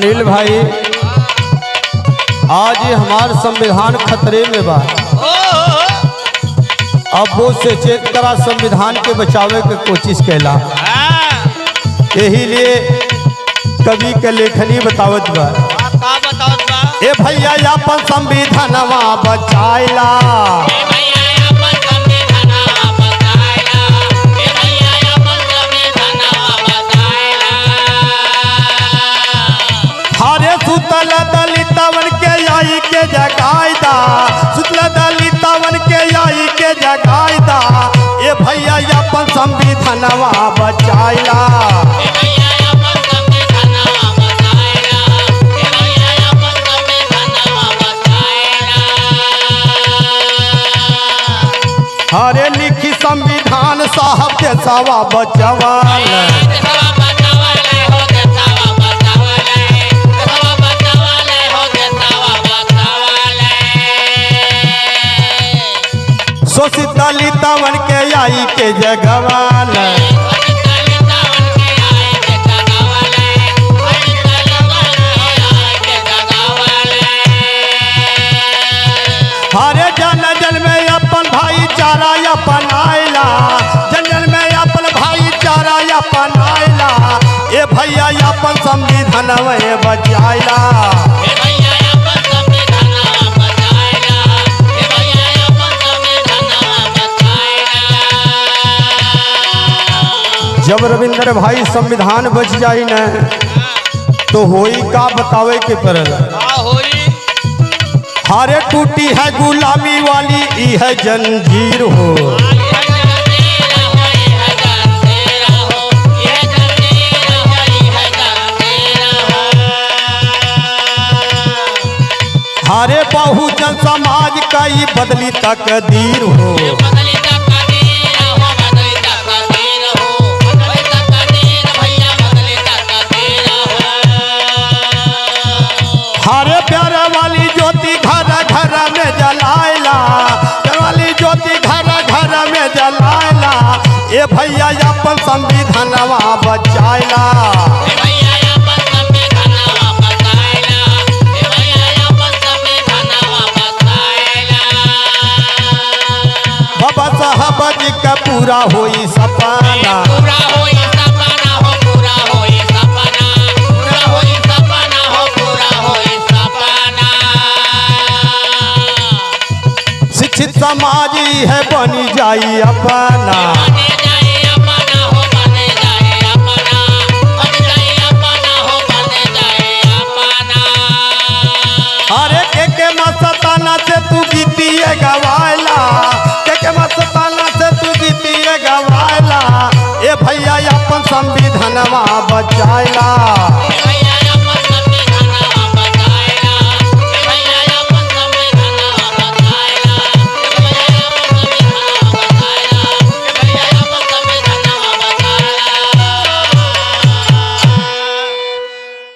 अनिल भाई, आज हमार संविधान खतरे में बा। अब वो से चेत करा संविधान के बचावे के कोशिश कैला। यही लिए कवि के लेखनी बतावत बा। ए भैया अपन संविधानवा बचाइला, हरे सुतल दलितवन के आई के जगाइदा, सुतल दलितवन के आई के जगाइदा। ए भैया अपन संविधानवा बचाइला, हरे लिखी संविधान साहब देशवा बचवाल। शोषित दलितवन के आई के जगवाल, हरे जन जन में अपन भाईचारा अपनाइला, जन जन में अपन भाईचारा अपनाइला। ए भैया अपन संविधानवा बचाइला, जब रविंद्र भाई संविधान बच जाई न तो होई का बतावे के परल। हारे टूटी है गुलामी वाली ई है जंजीर हो, हारे बहुजन समाज का ही बदली तकदीर हो। हरे प्यारे वाली ज्योति घर घर में जलाइला, प्यारे वाली ज्योति घर घर में जलाइला। ए भैया अपन संविधानवा बचाइला, बाबा साहब जी का पूरा होई सपना, शिक्षित समाज है बनी जाई अपना। अरे के मस्ताना से तू गीतिए गवाइला, के मस्ताना से तू गीतिए गवाइला। ए भैया अपन संविधानवा बचाइला।